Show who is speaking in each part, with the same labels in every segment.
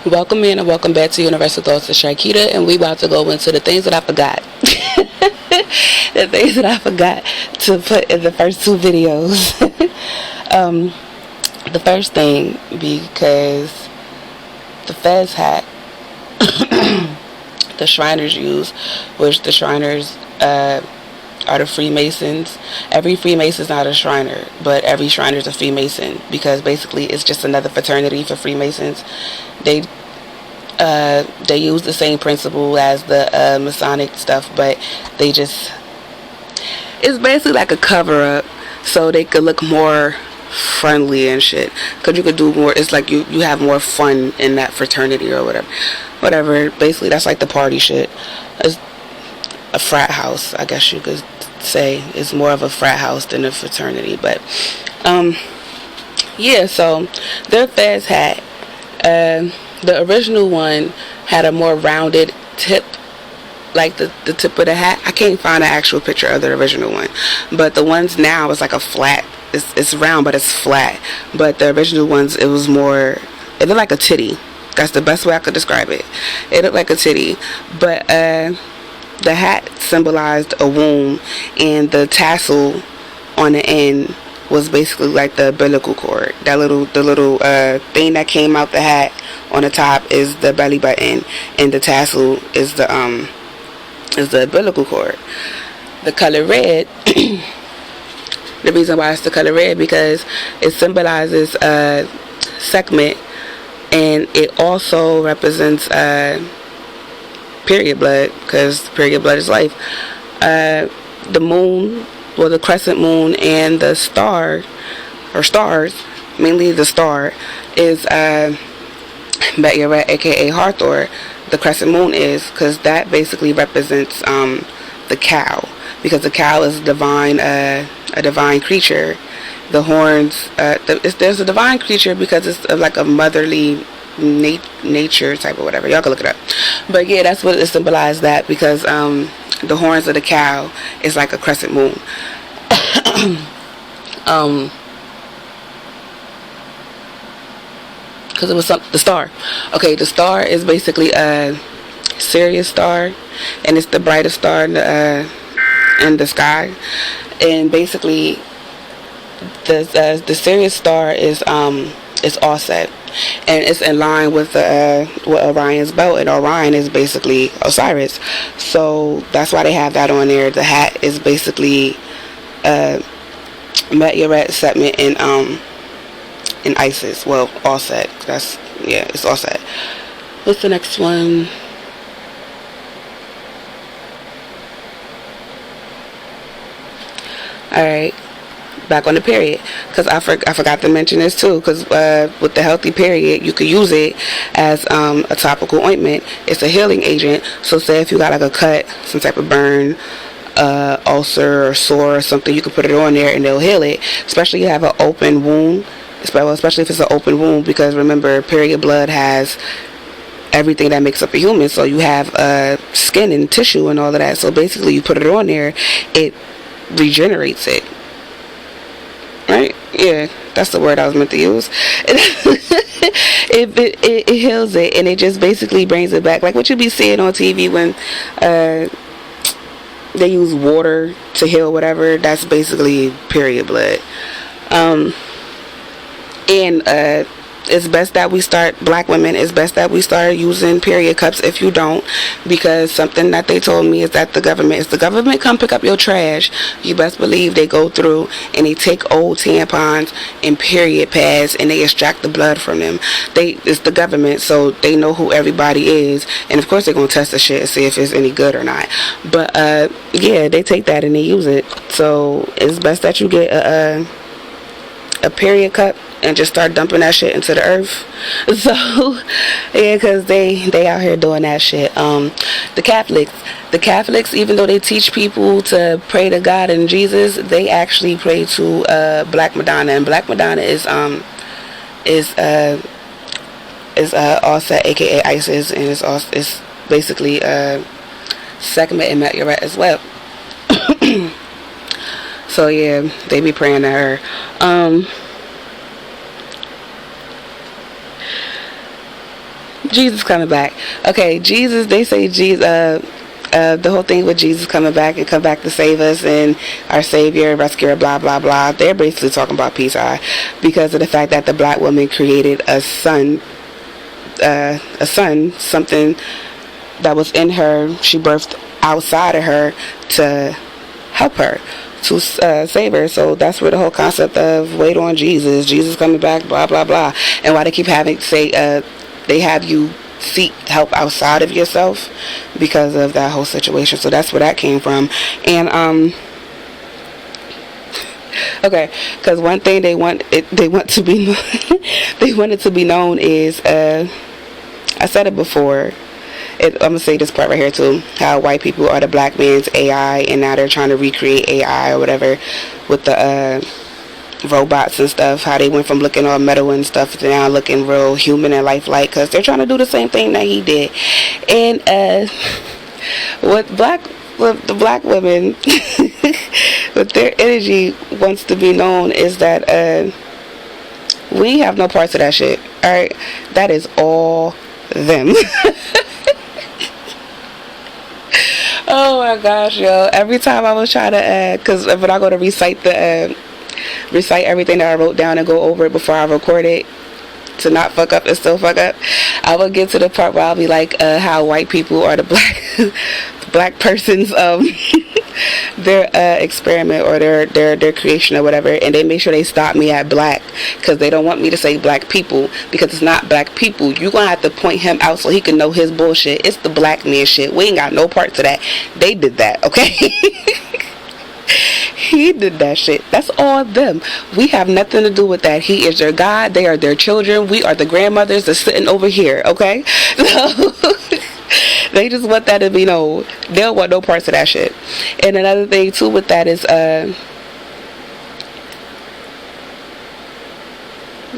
Speaker 1: Welcome in and welcome back to Universal Thoughts with Sharkita, and we about to go into the things that I forgot. The things that I forgot to put in the first two videos. The first thing, because the Fez hat the Shriners use, which the Shriners are the Freemasons. Every Freemason's not a Shriner, but every Shriner's a Freemason, because basically it's just another fraternity for Freemasons. They use the same principle as the Masonic stuff, but it's basically like a cover up so they could look more friendly and shit, because you could do more. It's like you have more fun in that fraternity or whatever. Basically that's like the party shit. It's a frat house, I guess you could say. It's more of a frat house than a fraternity. But yeah, so their Fez hat, the original one had a more rounded tip, like the tip of the hat. I can't find an actual picture of the original one, but the ones now is like a flat. It's round, but it's flat. But the original ones, it looked like a titty. That's the best way I could describe it. It looked like a titty, but the hat symbolized a womb, and the tassel on the end was basically like the umbilical cord. The little thing that came out the hat on the top is the belly button, and the tassel is the umbilical cord. The color red. The reason why it's the color red, because it symbolizes Sekhmet, and it also represents period blood, because period blood is life. The moon, well, the crescent moon, and the star, or stars, mainly the star, is Bet-Yeret, aka Hathor. The crescent moon is, because that basically represents the cow, because the cow is a divine creature. The horns, there's a divine creature because it's like a motherly nature type of whatever. Y'all can look it up. But yeah, that's what it symbolized, that, because the horns of the cow is like a crescent moon. Because it was the star. Okay, the star is basically a Sirius star, and it's the brightest star in the sky. And basically the Sirius star is Offset, and it's in line with Orion's belt, and Orion is basically Osiris. So that's why they have that on there. The hat is basically Bet-Yeret, Sekhmet, and Isis. Well, Offset. It's Offset. What's the next one? Alright, back on the period, because I forgot to mention this too, because with the healthy period, you could use it as a topical ointment. It's a healing agent. So say if you got like a cut, some type of burn, ulcer or sore or something, you can put it on there and it'll heal it. Especially if you have an open wound, especially if it's an open wound, because remember, period blood has everything that makes up a human. So you have skin and tissue and all of that. So basically you put it on there, it regenerates it. Right? Yeah, that's the word I was meant to use. It heals it, and it just basically brings it back, like what you be seeing on TV when they use water to heal whatever. That's basically period blood. And it's best that we start, black women, it's best that we start using period cups if you don't, because something that they told me is that the government come pick up your trash, you best believe they go through and they take old tampons and period pads and they extract the blood from them. It's the government, so they know who everybody is, and of course they're gonna test the shit and see if it's any good or not. But yeah, they take that and they use it. So it's best that you get a period cup and just start dumping that shit into the earth. So yeah, because they out here doing that shit. The Catholics, even though they teach people to pray to God and Jesus, they actually pray to Black Madonna, and Black Madonna is Offset, aka Isis, and it's basically Sekhmet and Bet-Yeret as well. So yeah, they be praying to her. Jesus coming back. Okay, Jesus. They say Jesus. The whole thing with Jesus coming back and come back to save us and our Savior, rescuer, blah blah blah. They're basically talking about peace, because of the fact that the black woman created a son, something that was in her. She birthed outside of her to help her, to save her. So that's where the whole concept of wait on Jesus coming back, blah blah blah, and why they keep having to say they have you seek help outside of yourself because of that whole situation. So that's where that came from. And okay, because one thing they want to be they want it to be known is I said it before. I'm gonna say this part right here too. How white people are the black man's AI, and now they're trying to recreate AI or whatever with the robots and stuff. How they went from looking all metal and stuff to now looking real human and lifelike, because they're trying to do the same thing that he did. And what the black women with their energy wants to be known is that we have no parts of that shit. Alright, that is all them. Oh my gosh, yo. Every time I was trying to because when I go to recite everything that I wrote down and go over it before I record it to not fuck up and still fuck up, I will get to the part where I'll be like how white people are the black person's their experiment or their creation or whatever, and they make sure they stop me at black because they don't want me to say black people, because it's not black people. You're gonna have to point him out so he can know his bullshit. It's the black man shit. We ain't got no part to that. They did that, okay? He did that shit. That's all them. We have nothing to do with that. He is their God. They are their children. We are the grandmothers that's sitting over here, okay? So they just want that to be known. They don't want no parts of that shit. And another thing too with that is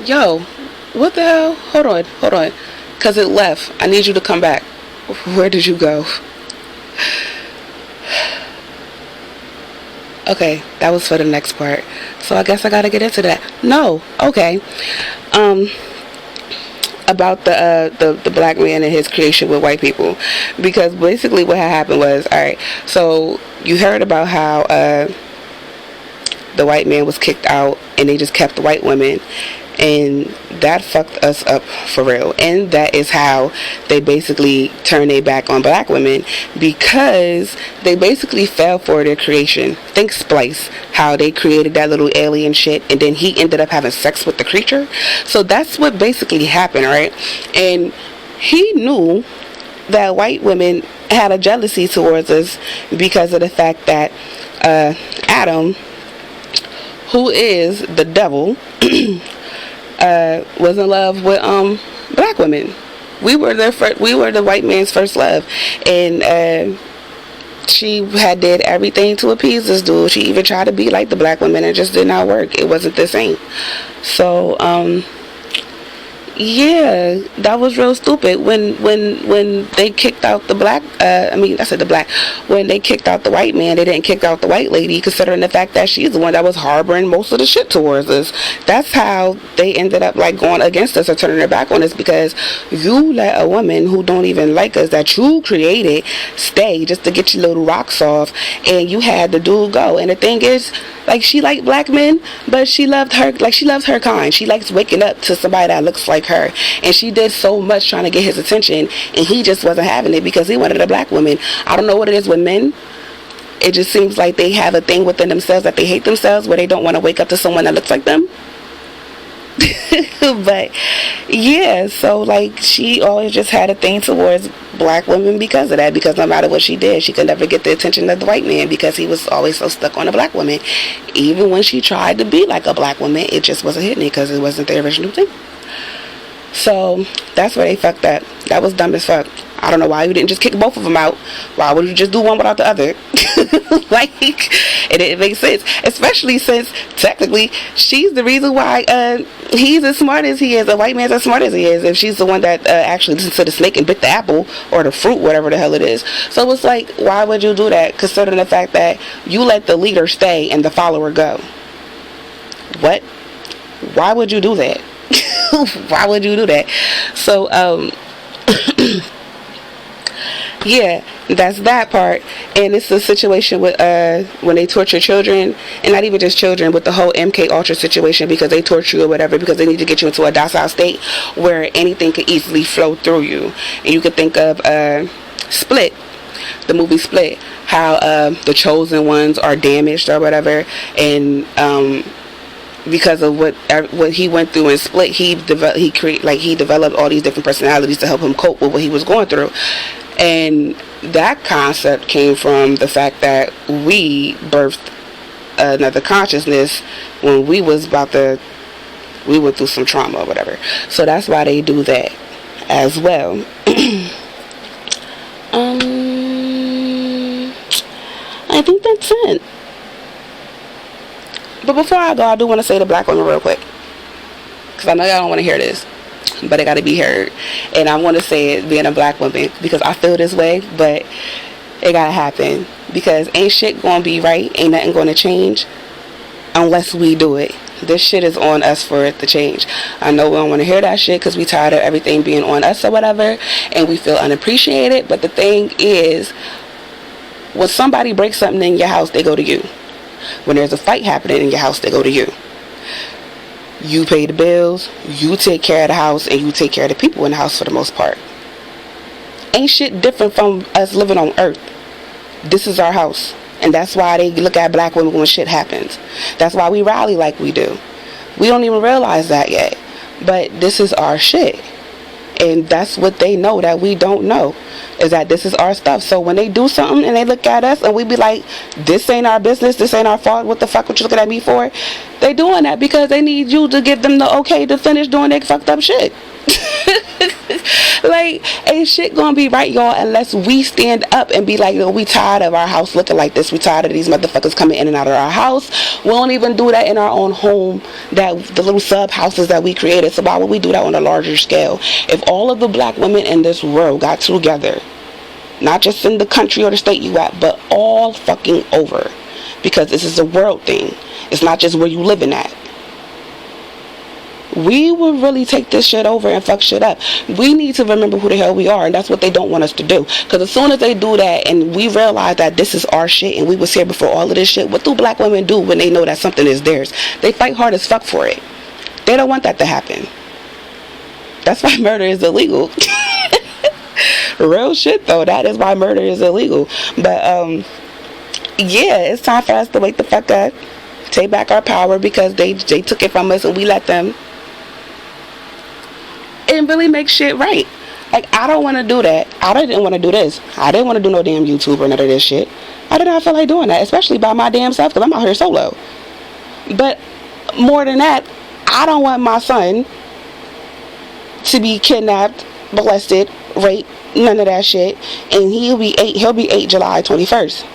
Speaker 1: yo, what the hell? Hold on. Cause it left. I need you to come back. Where did you go? Okay, that was for the next part. So I guess I gotta get into that. No, okay. About the black man and his creation with white people, because basically what had happened was, all right. So you heard about how the white man was kicked out, and they just kept the white women. And that fucked us up for real. And that is how they basically turned their back on black women, because they basically fell for their creation. Think Splice, how they created that little alien shit, and then he ended up having sex with the creature. So that's what basically happened, right? And he knew that white women had a jealousy towards us because of the fact that Adam, who is the devil, was in love with black women. We were the white man's first love, and she had did everything to appease this dude. She even tried to be like the black women, and it just did not work. It wasn't the same. So yeah, that was real stupid when they kicked out the black when they kicked out the white man, they didn't kick out the white lady, considering the fact that she's the one that was harboring most of the shit towards us. That's how they ended up like going against us or turning their back on us, because you let a woman who don't even like us, that you created, stay just to get your little rocks off, and you had the dude go. And the thing is, like, she liked black men, but she loves her kind. She likes waking up to somebody that looks like her, and she did so much trying to get his attention, and he just wasn't having it because he wanted a black woman. I don't know what it is with men. It just seems like they have a thing within themselves that they hate themselves, where they don't want to wake up to someone that looks like them. But yeah, so like she always just had a thing towards black women because of that, because no matter what she did, she could never get the attention of the white man, because he was always so stuck on a black woman. Even when she tried to be like a black woman, it just wasn't hitting it because it wasn't the original thing. So that's where they fucked up. That was dumb as fuck. I don't know why you didn't just kick both of them out. Why would you just do one without the other? Like, it didn't make sense. Especially since, technically, she's the reason why he's as smart as he is. A white man's as smart as he is. If she's the one that actually listened to the snake and bit the apple, or the fruit, whatever the hell it is. So it's like, why would you do that? Considering the fact that you let the leader stay and the follower go. What? Why would you do that? Why would you do that? So, Yeah, that's that part. And it's a situation with when they torture children, and not even just children, with the whole MK Ultra situation, because they torture you or whatever because they need to get you into a docile state where anything could easily flow through you. And you could think of Split, the movie Split, how the chosen ones are damaged or whatever, and because of what he went through in Split, he developed all these different personalities to help him cope with what he was going through. And that concept came from the fact that we birthed another consciousness when we went through some trauma or whatever. So that's why they do that as well. I think that's it. But before I go, I do want to say to black women real quick, because I know y'all don't want to hear this, but it got to be heard. And I want to say it being a black woman, because I feel this way, but it got to happen. Because ain't shit going to be right, ain't nothing going to change unless we do it. This shit is on us for it to change. I know we don't want to hear that shit because we tired of everything being on us or whatever, and we feel unappreciated. But the thing is, when somebody breaks something in your house, they go to you. When there's a fight happening in your house, they go to you. You pay the bills, you take care of the house, and you take care of the people in the house for the most part. Ain't shit different from us living on earth. This is our house. And that's why they look at black women when shit happens. That's why we rally like we do. We don't even realize that yet. But this is our shit. And that's what they know that we don't know, is that this is our stuff. So when they do something and they look at us and we be like, this ain't our business, this ain't our fault, what the fuck what you looking at me for? They doing that because they need you to give them the okay to finish doing their fucked up shit. Like, ain't shit gonna be right, y'all, unless we stand up and be like, yo, we tired of our house looking like this. We tired of these motherfuckers coming in and out of our house. We don't even do that in our own home, that the little sub houses that we created. So why would we do that on a larger scale? If all of the black women in this world got together, not just in the country or the state you at, but all fucking over, because this is a world thing, it's not just where you living at, we will really take this shit over and fuck shit up. We need to remember who the hell we are, and that's what they don't want us to do. Because as soon as they do that and we realize that this is our shit and we was here before all of this shit, what do black women do when they know that something is theirs? They fight hard as fuck for it. They don't want that to happen. That's why murder is illegal. Real shit though, that is why murder is illegal. But yeah, it's time for us to wake the fuck up, take back our power, because they took it from us and we let them, and really make shit right. Like, I don't want to do that. I didn't want to do this. I didn't want to do no damn YouTube or none of this shit. I did not feel like doing that, especially by my damn self, because I'm out here solo. But more than that, I don't want my son to be kidnapped, molested, raped, none of that shit. And he'll be 8 July 21st.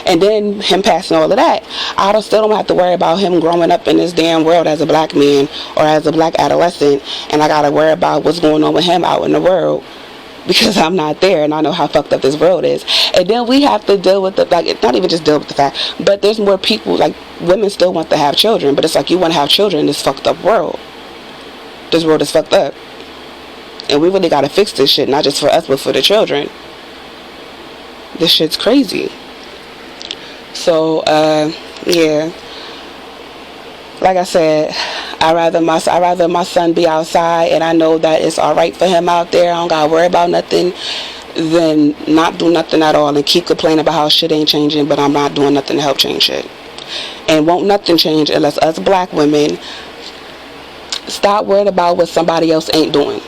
Speaker 1: And then him passing all of that, I still don't have to worry about him growing up in this damn world as a black man or as a black adolescent, and I gotta worry about what's going on with him out in the world, because I'm not there and I know how fucked up this world is. And then we have to deal with it's not even just deal with the fact, but there's more people, like, women still want to have children, but it's like, you want to have children in this fucked up world. This world is fucked up, and we really gotta fix this shit, not just for us but for the children. This shit's crazy. So, yeah, like I said, I'd rather my son be outside and I know that it's alright for him out there, I don't gotta worry about nothing, than not do nothing at all and keep complaining about how shit ain't changing, but I'm not doing nothing to help change shit. And won't nothing change unless us black women stop worrying about what somebody else ain't doing.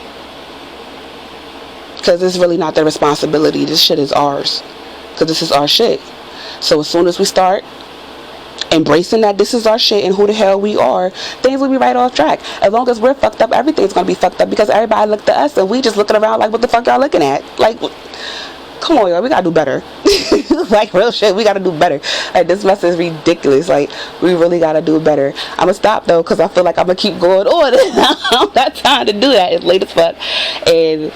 Speaker 1: Because it's really not their responsibility. This shit is ours. Because this is our shit. So as soon as we start embracing that this is our shit and who the hell we are, things will be right off track. As long as we're fucked up, everything's gonna be fucked up, because everybody looked at us and we just looking around like, what the fuck y'all looking at? Like, come on, y'all, we gotta do better. Like, real shit, we gotta do better. Like, this mess is ridiculous. Like, we really gotta do better. I'm gonna stop though, because I feel like I'm gonna keep going on. I don't got time to do that. It's late as fuck. And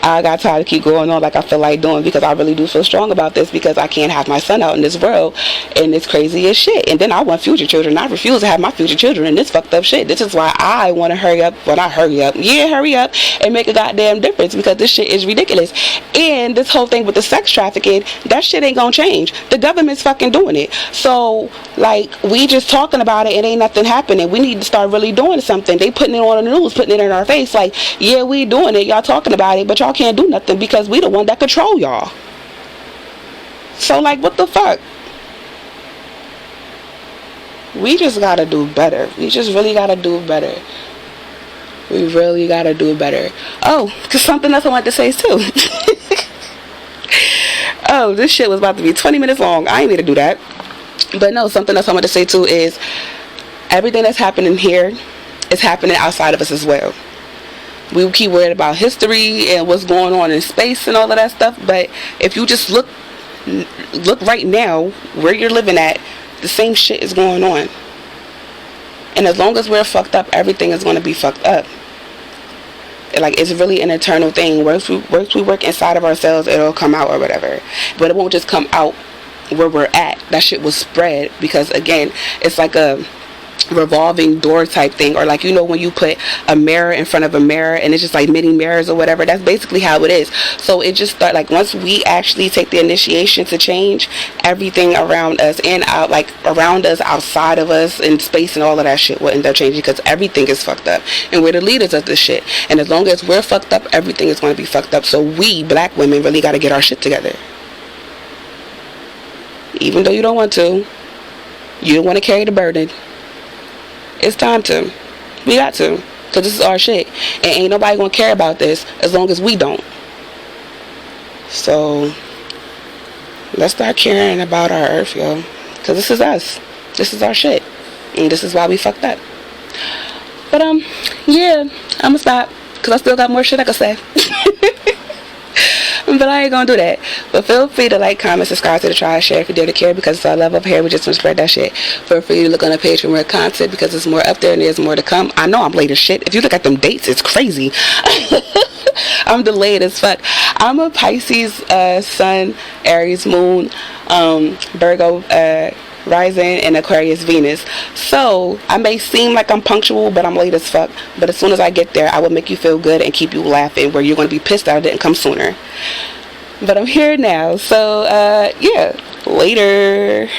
Speaker 1: I got tired to keep going on like I feel like doing, because I really do feel strong about this, because I can't have my son out in this world and it's crazy as shit. And then I want future children. I refuse to have my future children in this fucked up shit. This is why I want to hurry up. Well, not hurry up. Yeah, hurry up and make a goddamn difference, because this shit is ridiculous. And this whole thing with the sex trafficking, that shit ain't gonna change. The government's fucking doing it. So, like, we just talking about it and ain't nothing happening. We need to start really doing something. They putting it on the news, putting it in our face, like, yeah, we doing it, y'all talking about it, but y'all can't do nothing because we the one that control y'all. So, like, what the fuck? We just gotta do better. We just really gotta do better. We really gotta do better. Oh, because something else I wanted to say too. Oh, this shit was about to be 20 minutes long. I ain't mean to do that. But no, something else I wanted to say too is everything that's happening here is happening outside of us as well. We keep worried about history and what's going on in space and all of that stuff, but if you just look right now where you're living at, the same shit is going on. And as long as we're fucked up, everything is going to be fucked up. Like, it's really an eternal thing. Once we work inside of ourselves, it'll come out or whatever. But it won't just come out where we're at. That shit will spread, because again, it's like a revolving door type thing, or like, you know, when you put a mirror in front of a mirror and it's just like mini mirrors or whatever. That's basically how it is. So it just start, like, once we actually take the initiation to change, everything around us and out, like around us, outside of us, in space and all of that shit will end up changing, because everything is fucked up and we're the leaders of this shit. And as long as we're fucked up, everything is going to be fucked up. So we black women really got to get our shit together. Even though you don't want to, you don't want to carry the burden, it's time to. We got to. Because this is our shit. And ain't nobody going to care about this as long as we don't. So, let's start caring about our earth, yo. Because this is us. This is our shit. And this is why we fucked up. But, yeah. I'm going to stop. Because I still got more shit I can say. But I ain't gonna do that. But feel free to like, comment, subscribe to the Try, share if you dare to care, because it's our love up here. We just want to spread that shit. Feel free to look on the page for more content, because there's more up there and there's more to come. I know I'm late as shit. If you look at them dates, it's crazy. I'm delayed as fuck. I'm a Pisces Sun, Aries Moon, Virgo Rising, and Aquarius Venus. So I may seem like I'm punctual, but I'm late as fuck. But as soon as I get there, I will make you feel good and keep you laughing, where you're going to be pissed that I didn't come sooner. But I'm here now. So yeah, later.